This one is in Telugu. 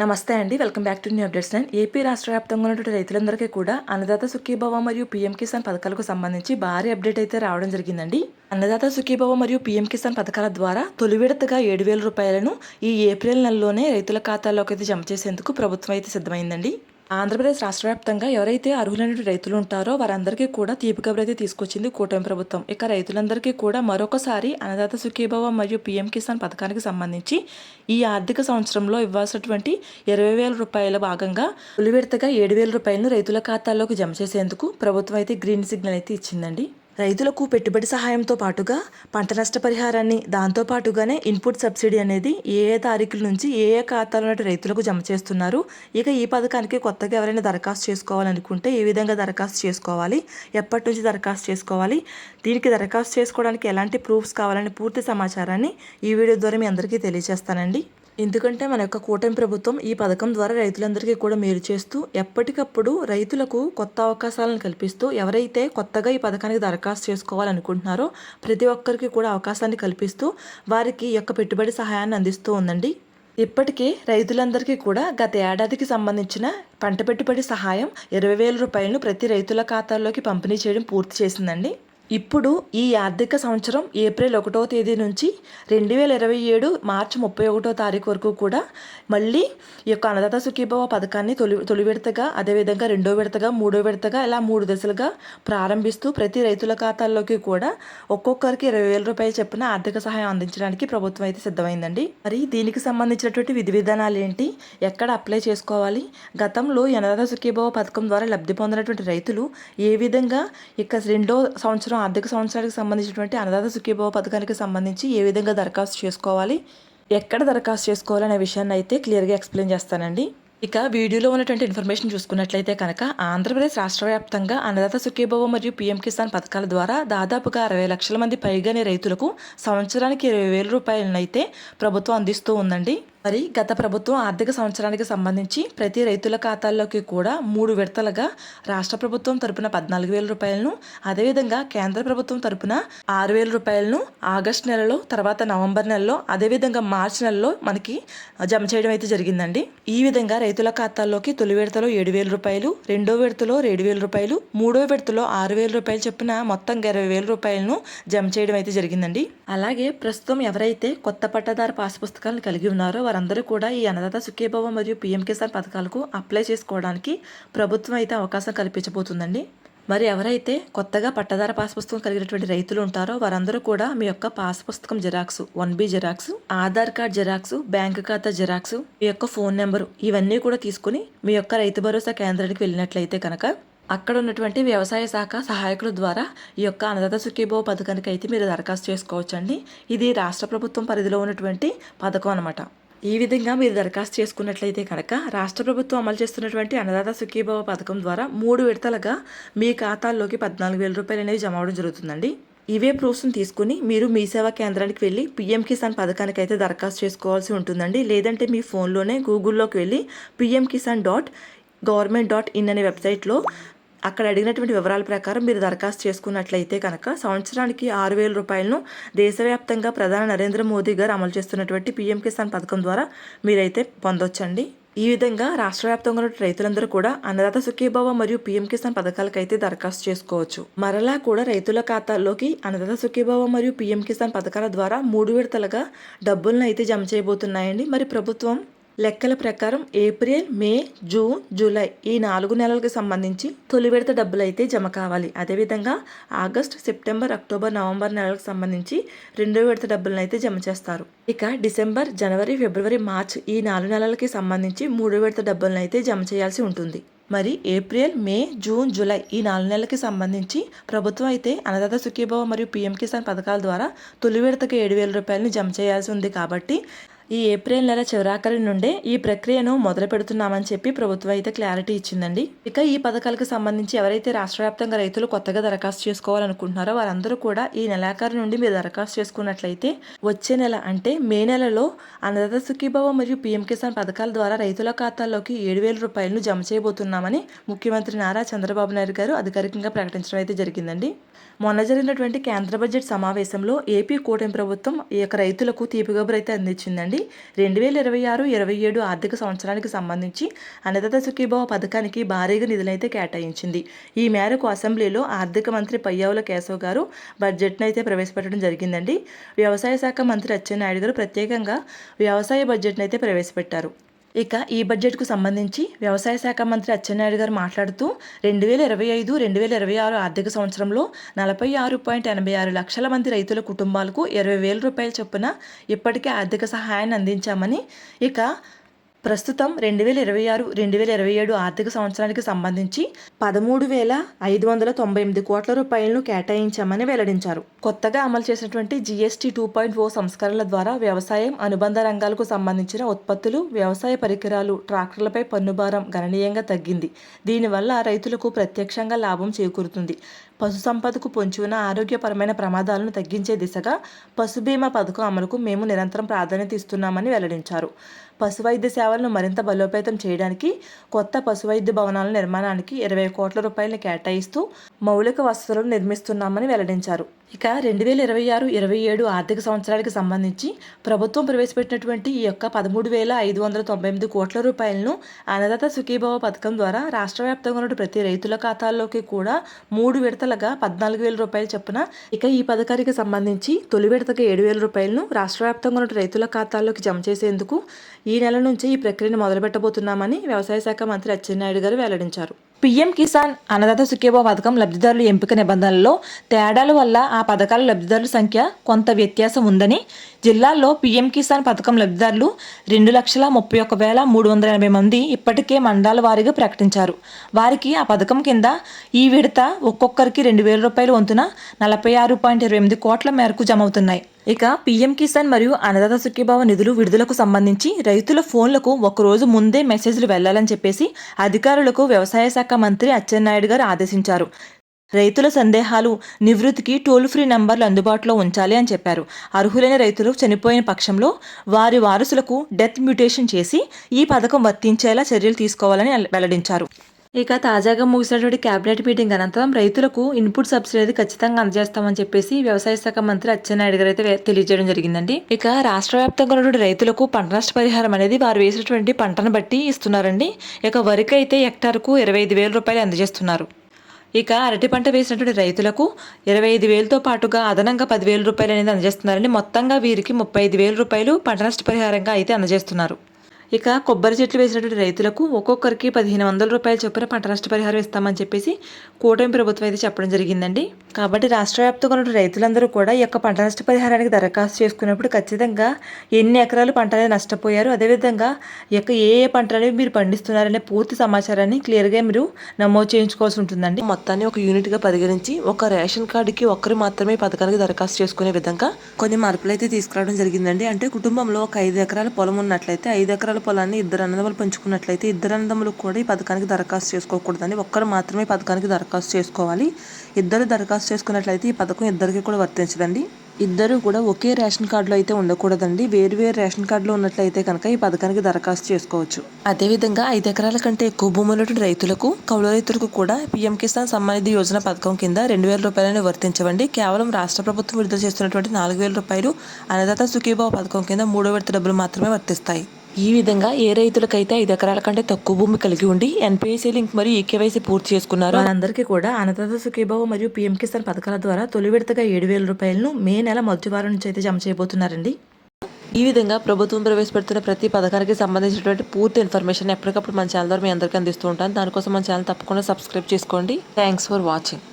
నమస్తే అండి. Welcome back to new updates. AP రాష్ట్ర వ్యాప్తంగా ఉన్నటువంటి రైతులందరికీ కూడా అన్నదాత సుఖీభవ మరియు పీఎం కిసాన్ పథకాలకు సంబంధించి భారీ అప్డేట్ అయితే రావడం జరిగిందండి. అన్నదాత సుఖీభవ మరియు పీఎం కిసాన్ పథకాల ద్వారా తొలి విడతగా 7,000 రూపాయలను ఈ ఏప్రిల్ నెలలోనే రైతుల ఖాతాల్లోకి అయితే జమ చేసేందుకు ప్రభుత్వం అయితే సిద్ధమైందండి. ఆంధ్రప్రదేశ్ రాష్ట్ర వ్యాప్తంగా ఎవరైతే అర్హులైన రైతులు ఉంటారో వారందరికీ కూడా తీపి కబురు అయితే తీసుకొచ్చింది కూటమి ప్రభుత్వం. ఇక రైతులందరికీ కూడా మరొకసారి అన్నదాత సుఖీభవ మరియు పీఎం కిసాన్ పథకానికి సంబంధించి ఈ ఆర్థిక సంవత్సరంలో ఇవ్వాల్సినటువంటి 20,000 రూపాయల భాగంగా తొలి విడతగా 7,000 రూపాయలను రైతుల ఖాతాల్లోకి జమ చేసేందుకు ప్రభుత్వం అయితే గ్రీన్ సిగ్నల్ అయితే ఇచ్చిందండి. రైతులకు పెట్టుబడి సహాయంతో పాటుగా పంట నష్టపరిహారాన్ని, దాంతో పాటుగానే ఇన్పుట్ సబ్సిడీ అనేది ఏ తారీఖుల నుంచి ఏ ఖాతాలో రైతులకు జమ చేస్తున్నారు. ఇక ఈ పథకానికి కొత్తగా ఎవరైనా దరఖాస్తు చేసుకోవాలనుకుంటే ఏ విధంగా దరఖాస్తు చేసుకోవాలి, ఎప్పటి నుంచి దరఖాస్తు చేసుకోవాలి, దీనికి దరఖాస్తు చేసుకోవడానికి ఎలాంటి ప్రూఫ్స్ కావాలని పూర్తి సమాచారాన్ని ఈ వీడియో ద్వారా మీ అందరికీ తెలియజేస్తానండి. ఎందుకంటే మన యొక్క కూటమి ప్రభుత్వం ఈ పథకం ద్వారా రైతులందరికీ కూడా మేలు చేస్తూ ఎప్పటికప్పుడు రైతులకు కొత్త అవకాశాలను కల్పిస్తూ ఎవరైతే కొత్తగా ఈ పథకానికి దరఖాస్తు చేసుకోవాలనుకుంటున్నారో ప్రతి ఒక్కరికి కూడా అవకాశాన్ని కల్పిస్తూ వారికి యొక్క పెట్టుబడి సహాయాన్ని అందిస్తూ ఉందండి. ఇప్పటికే రైతులందరికీ కూడా గత ఏడాదికి సంబంధించిన పంట పెట్టుబడి సహాయం 20,000 రూపాయలను ప్రతి రైతుల ఖాతాల్లోకి పంపిణీ చేయడం పూర్తి చేసిందండి. ఇప్పుడు ఈ ఆర్థిక సంవత్సరం ఏప్రిల్ 1వ తేదీ నుంచి 2027 మార్చి 31వ తారీఖు వరకు కూడా మళ్ళీ ఈ యొక్క అన్నదాత సుఖీభవ పథకాన్ని తొలి విడతగా, అదేవిధంగా రెండో విడతగా, మూడో విడతగా ఇలా 3 దశలుగా ప్రారంభిస్తూ ప్రతి రైతుల ఖాతాల్లోకి కూడా ఒక్కొక్కరికి 20,000 రూపాయలు చొప్పున ఆర్థిక సహాయం అందించడానికి ప్రభుత్వం అయితే సిద్ధమైందండి. మరి దీనికి సంబంధించినటువంటి విధి విధానాలు ఏంటి, ఎక్కడ అప్లై చేసుకోవాలి, గతంలో ఈ అన్నదాత సుఖీభవ పథకం ద్వారా లబ్ధి పొందినటువంటి రైతులు ఏ విధంగా ఇక రెండో సంవత్సరం ఆర్థిక సంవత్సరానికి సంబంధించినటువంటి అన్నదాత సుఖీభవ పథకానికి సంబంధించి ఏ విధంగా దరఖాస్తు చేసుకోవాలి, ఎక్కడ దరఖాస్తు చేసుకోవాలి అనే విషయాన్ని అయితే క్లియర్గా ఎక్స్ప్లెయిన్ చేస్తానండి. ఇక వీడియోలో ఉన్నటువంటి ఇన్ఫర్మేషన్ చూసుకున్నట్లయితే కనుక ఆంధ్రప్రదేశ్ రాష్ట్ర వ్యాప్తంగా అన్నదాత సుఖీభవ మరియు పీఎం కిసాన్ పథకాల ద్వారా దాదాపుగా 60 లక్షల మంది పైగానే రైతులకు సంవత్సరానికి 20,000 రూపాయలను అయితే ప్రభుత్వం అందిస్తూ ఉందండి. మరి గత ప్రభుత్వం ఆర్థిక సంవత్సరానికి సంబంధించి ప్రతి రైతుల ఖాతాల్లోకి కూడా 3 విడతలుగా రాష్ట్ర ప్రభుత్వం తరపున 14,000 రూపాయలను, అదేవిధంగా కేంద్ర ప్రభుత్వం తరపున 6,000 రూపాయలను ఆగస్టు నెలలో, తర్వాత నవంబర్ నెలలో, అదేవిధంగా మార్చి నెలలో మనకి జమ చేయడం అయితే జరిగిందండి. ఈ విధంగా రైతుల ఖాతాల్లోకి తొలి విడతలో 7,000 రూపాయలు, రెండో విడతలో 7,000 రూపాయలు, మూడో విడతలో 6,000 రూపాయలు చొప్పున మొత్తంగా 20,000 రూపాయలను జమ చేయడం అయితే జరిగిందండి. అలాగే ప్రస్తుతం ఎవరైతే కొత్త పట్టాదారు పాస్ పుస్తకాలను కలిగి ఉన్నారో వారందరూ కూడా ఈ అన్నదాత సుఖీభవ మరియు పీఎం కిసాన్ పథకాలకు అప్లై చేసుకోవడానికి ప్రభుత్వం అయితే అవకాశం కల్పించబోతుందండి. మరి ఎవరైతే కొత్తగా పట్టదార పాస్ పుస్తకం కలిగినటువంటి రైతులు ఉంటారో వారందరూ కూడా మీ యొక్క పాస్ పుస్తకం xerox, 1B xerox, Aadhaar card xerox, bank ఖాతా జిరాక్స్, మీ యొక్క ఫోన్ నెంబరు ఇవన్నీ కూడా తీసుకుని మీ యొక్క రైతు భరోసా కేంద్రానికి వెళ్ళినట్లయితే కనుక అక్కడ ఉన్నటువంటి వ్యవసాయ శాఖ సహాయకుల ద్వారా ఈ యొక్క అన్నదాత సుఖీభవ పథకానికి అయితే మీరు దరఖాస్తు చేసుకోవచ్చండి. ఇది రాష్ట్ర ప్రభుత్వం పరిధిలో ఉన్నటువంటి పథకం అనమాట. ఈ విధంగా మీరు దరఖాస్తు చేసుకున్నట్లయితే కనుక రాష్ట్ర ప్రభుత్వం అమలు చేస్తున్నటువంటి అన్నదాత సుఖీభవ పథకం ద్వారా 3 విడతలుగా మీ ఖాతాల్లోకి 14,000 రూపాయలు అనేవి జమ అవడం జరుగుతుందండి. ఇవే ప్రూఫ్స్ని తీసుకుని మీరు మీ సేవా కేంద్రానికి వెళ్ళి పీఎం కిసాన్ పథకానికి అయితే దరఖాస్తు చేసుకోవాల్సి ఉంటుందండి. లేదంటే మీ ఫోన్లోనే గూగుల్లోకి వెళ్ళి pmkisan.government.in అనే వెబ్సైట్లో అక్కడ అడిగినటువంటి వివరాల ప్రకారం మీరు దరఖాస్తు చేసుకున్నట్లయితే కనుక సంవత్సరానికి 6,000 రూపాయలను దేశవ్యాప్తంగా ప్రధాని నరేంద్ర మోదీ గారు అమలు చేస్తున్నటువంటి పీఎం కిసాన్ పథకం ద్వారా మీరైతే పొందొచ్చండి. ఈ విధంగా రాష్ట్ర వ్యాప్తంగా ఉన్న రైతులందరూ కూడా అన్నదాత సుఖీభవ మరియు పీఎం కిసాన్ పథకాలకైతే దరఖాస్తు చేసుకోవచ్చు. మరలా కూడా రైతుల ఖాతాల్లోకి అన్నదాత సుఖీభవ మరియు పీఎం కిసాన్ పథకాల ద్వారా 3 విడతలుగా డబ్బులను అయితే జమ చేయబోతున్నాయండి. మరి ప్రభుత్వం లెక్కల ప్రకారం ఏప్రిల్, మే, జూన్, జూలై ఈ 4 నెలలకు సంబంధించి తొలి విడత డబ్బులు అయితే జమ కావాలి. అదేవిధంగా ఆగస్ట్, సెప్టెంబర్, అక్టోబర్, నవంబర్ నెలలకు సంబంధించి రెండో విడత డబ్బులను అయితే జమ చేస్తారు. ఇక డిసెంబర్, జనవరి, ఫిబ్రవరి, మార్చ్ ఈ 4 నెలలకి సంబంధించి 3 విడత డబ్బులను అయితే జమ చేయాల్సి ఉంటుంది. మరి ఏప్రిల్, మే, జూన్, జూలై ఈ 4 నెలలకి సంబంధించి ప్రభుత్వం అయితే అన్నదాత సుఖీభవ మరియు పీఎం కిసాన్ పథకాల ద్వారా తొలి విడతకు 7,000 రూపాయలని జమ చేయాల్సి ఉంది. కాబట్టి ఈ ఏప్రిల్ నెల చివరాఖరి నుండే ఈ ప్రక్రియను మొదలు పెడుతున్నామని చెప్పి ప్రభుత్వం అయితే క్లారిటీ ఇచ్చిందండి. ఇక ఈ పథకాలకు సంబంధించి ఎవరైతే రాష్ట్ర వ్యాప్తంగా రైతులు కొత్తగా దరఖాస్తు చేసుకోవాలనుకుంటున్నారో వారందరూ కూడా ఈ నెలాఖరు నుండి మీరు దరఖాస్తు చేసుకున్నట్లయితే వచ్చే నెల అంటే మే నెలలో అన్నదాత సుఖీభవ మరియు పీఎం కిసాన్ పథకాల ద్వారా రైతుల ఖాతాల్లోకి 7,000 రూపాయలను జమ చేయబోతున్నామని ముఖ్యమంత్రి నారా చంద్రబాబు నాయుడు గారు అధికారికంగా ప్రకటించడం అయితే జరిగిందండి. మొన్న జరిగినటువంటి కేంద్ర బడ్జెట్ సమావేశంలో ఏపీ కూటమి ప్రభుత్వం ఈ యొక్క రైతులకు తీపి కబురు అయితే అందించిందండి. జరిగిందండి. 2026-27 ఆర్థిక సంవత్సరానికి సంబంధించి అన్నదాత సుఖీభవ పథకానికి భారీగా నిధులైతే కేటాయించింది. ఈ మేరకు అసెంబ్లీలో ఆర్థిక మంత్రి పయ్యావుల కేశవ్ గారు బడ్జెట్ను అయితే ప్రవేశపెట్టడం జరిగిందండి. వ్యవసాయ శాఖ మంత్రి అచ్చెన్నాయుడు గారు ప్రత్యేకంగా వ్యవసాయ బడ్జెట్ను అయితే ప్రవేశపెట్టారు. ఇక ఈ బడ్జెట్కు సంబంధించి వ్యవసాయ శాఖ మంత్రి అచ్చెన్నాయుడు గారు మాట్లాడుతూ 2025-2026 ఆర్థిక సంవత్సరంలో 46.86 లక్షల మంది రైతుల కుటుంబాలకు 20,000 రూపాయల చొప్పున ఇప్పటికే ఆర్థిక సహాయాన్ని అందించామని, ఇక ప్రస్తుతం 2026-2027 ఆర్థిక సంవత్సరానికి సంబంధించి 13,598 కోట్ల రూపాయలను కేటాయించామని వెల్లడించారు. కొత్తగా అమలు చేసినటువంటి GST 2.0 సంస్కరణల ద్వారా వ్యవసాయం, అనుబంధ రంగాలకు సంబంధించిన ఉత్పత్తులు, వ్యవసాయ పరికరాలు, ట్రాక్టర్లపై పన్నుభారం గణనీయంగా తగ్గింది. దీనివల్ల రైతులకు ప్రత్యక్షంగా లాభం చేకూరుతుంది. పశు సంపదకు పొంచి ఉన్న ఆరోగ్యపరమైన ప్రమాదాలను తగ్గించే దిశగా పశు బీమా పథకం అమలుకు మేము నిరంతరం ప్రాధాన్యత ఇస్తున్నామని వెల్లడించారు. పశు వైద్య సేవలను మరింత బలోపేతం చేయడానికి కొత్త పశు వైద్య భవనాల నిర్మాణానికి 20 కోట్ల రూపాయలను కేటాయిస్తూ మౌలిక వసతులను నిర్మిస్తున్నామని వెల్లడించారు. ఇక 2026-27 ఆర్థిక సంవత్సరానికి సంబంధించి ప్రభుత్వం ప్రవేశపెట్టినటువంటి ఈ యొక్క 13,598 కోట్ల రూపాయలను అన్నదాత సుఖీభవ పథకం ద్వారా రాష్ట్ర వ్యాప్తంగా ఉన్న ప్రతి రైతుల ఖాతాల్లోకి కూడా 3 విడతలుగా 14,000 రూపాయలు చొప్పున, ఇక ఈ పథకానికి సంబంధించి తొలి విడతగా 7,000 రూపాయలను రాష్ట్ర వ్యాప్తంగా ఉన్న రైతుల ఖాతాల్లోకి జమ చేసేందుకు ఈ నెల నుంచి ఈ ప్రక్రియను మొదలుపెట్టబోతున్నామని వ్యవసాయ శాఖ మంత్రి అచ్చెన్నాయుడు గారు వెల్లడించారు. పీఎం కిసాన్ అన్నదాత సుఖీభవ పథకం లబ్ధిదారుల ఎంపిక నిబంధనల్లో తేడాల వల్ల ఆ పథకాల లబ్ధిదారుల సంఖ్య కొంత వ్యత్యాసం ఉందని, జిల్లాల్లో పీఎం కిసాన్ పథకం లబ్ధిదారులు 2,31,380 మంది ఇప్పటికే మండలాల వారీగా ప్రకటించారు. వారికి ఆ పథకం కింద ఈ విడత ఒక్కొక్కరికి 2,000 రూపాయల వంతున 46.28 కోట్ల మేరకు జమవుతున్నాయి. ఇక పీఎం కిసాన్ మరియు అన్నదాత సుఖీభవ నిధులు విడుదలకు సంబంధించి రైతుల ఫోన్లకు ఒకరోజు ముందే మెసేజ్లు వెళ్లాలని చెప్పేసి అధికారులకు వ్యవసాయ శాఖ మంత్రి అచ్చెన్నాయుడు గారు ఆదేశించారు. రైతుల సందేహాలు నివృత్తికి టోల్ ఫ్రీ నంబర్లు అందుబాటులో ఉంచాలి అని చెప్పారు. అర్హులైన రైతులు చనిపోయిన పక్షంలో వారి వారసులకు డెత్ మ్యూటేషన్ చేసి ఈ పథకం వర్తించేలా చర్యలు తీసుకోవాలని వెల్లడించారు. ఇక తాజాగా ముగిసినటువంటి కేబినెట్ మీటింగ్ అనంతరం రైతులకు ఇన్పుట్ సబ్సిడీ అనేది ఖచ్చితంగా అందజేస్తామని చెప్పేసి వ్యవసాయ శాఖ మంత్రి అచ్చెన్నాయుడు గారు అయితే తెలియజేయడం జరిగిందండి. ఇక రాష్ట్ర వ్యాప్తంగా ఉన్నటువంటి రైతులకు పంట నష్ట పరిహారం అనేది వారు వేసినటువంటి పంటను బట్టి ఇస్తున్నారండి. ఇక వరికి అయితే హెక్టార్కు 25,000 రూపాయలు అందజేస్తున్నారు. ఇక అరటి పంట వేసినటువంటి రైతులకు 25,000తో పాటుగా అదనంగా 10,000 రూపాయలు అనేది అందజేస్తున్నారండి. మొత్తంగా వీరికి 35,000 రూపాయలు పంట నష్ట పరిహారంగా అయితే అందజేస్తున్నారు. ఇక కొబ్బరి చెట్లు వేసినటువంటి రైతులకు ఒక్కొక్కరికి 1,500 రూపాయల చొప్పున పంట నష్టపరిహారం ఇస్తామని చెప్పేసి కూటమి ప్రభుత్వం అయితే చెప్పడం జరిగిందండి. కాబట్టి రాష్ట్ర వ్యాప్తంగా ఉన్న రైతులందరూ కూడా ఈ యొక్క పంట నష్టపరిహారానికి దరఖాస్తు చేసుకున్నప్పుడు ఖచ్చితంగా ఎన్ని ఎకరాలు పంట అనేది నష్టపోయారు, అదేవిధంగా ఈ యొక్క ఏ పంటలు అనేవి మీరు పండిస్తున్నారనే పూర్తి సమాచారాన్ని క్లియర్గా మీరు నమోదు చేయించుకోవాల్సి ఉంటుందండి. మొత్తాన్ని ఒక యూనిట్గా పరిగణించి ఒక రేషన్ కార్డుకి ఒక్కరు మాత్రమే పథకానికి దరఖాస్తు చేసుకునే విధంగా కొన్ని మార్పులు అయితే తీసుకురావడం జరిగిందండి. అంటే కుటుంబంలో ఒక 5 ఎకరాల పొలం ఉన్నట్లయితే 5 ఎకరాల పొలాన్ని 2 అన్నదమ్ములు పంచుకున్నట్లయితే 2 అన్నదమ్ములు కూడా ఈ పథకానికి దరఖాస్తు చేసుకోకూడదండి. ఒక్కరు మాత్రమే పథకానికి దరఖాస్తు చేసుకోవాలి. 2 దరఖాస్తు చేసుకున్నట్లయితే ఈ పథకం ఇద్దరికి కూడా వర్తించదండి. ఇద్దరు కూడా ఒకే రేషన్ కార్డులో అయితే ఉండకూడదండి. వేరు రేషన్ కార్డులో ఉన్నట్లయితే కనుక ఈ పథకానికి దరఖాస్తు చేసుకోవచ్చు. అదేవిధంగా 5 ఎకరాల కంటే ఎక్కువ భూముల రైతులకు, కౌలు రైతులకు కూడా పీఎం కిసాన్ సమ్మాన్ నిధి యోజన పథకం కింద 2,000 రూపాయలని వర్తించవండి. కేవలం రాష్ట్ర ప్రభుత్వం విడుదల చేస్తున్నటువంటి 4,000 రూపాయలు అన్నదాత సుఖీభవ పథకం కింద 3వ విడత డబ్బులు మాత్రమే వర్తిస్తాయి. ఈ విధంగా ఏ రైతులకైతే 5 ఎకరాల కంటే తక్కువ భూమి కలిగి ఉండి ఎన్పీఎస్సీ లింక్ మరియు ఈకేవైసీ పూర్తి చేసుకున్నారు వారందరికీ కూడా అన్నదాత సుఖీభవ మరియు పీఎం కిసాన్ పథకాల ద్వారా తొలి విడతగా 7,000 రూపాయలను మే నెల మొదటి వారం నుంచి అయితే జమ చేయబోతున్నారండి. ఈ విధంగా ప్రభుత్వం ప్రవేశపెడుతున్న ప్రతి పథకానికి సంబంధించినటువంటి పూర్తి ఇన్ఫర్మేషన్ ఎప్పటికప్పుడు మన ఛానల్ ద్వారా మీ అందరికీ అందిస్తూ ఉంటాను. దానికోసం మన ఛానల్ తప్పకుండా సబ్స్క్రైబ్ చేసుకోండి. Thanks for watching.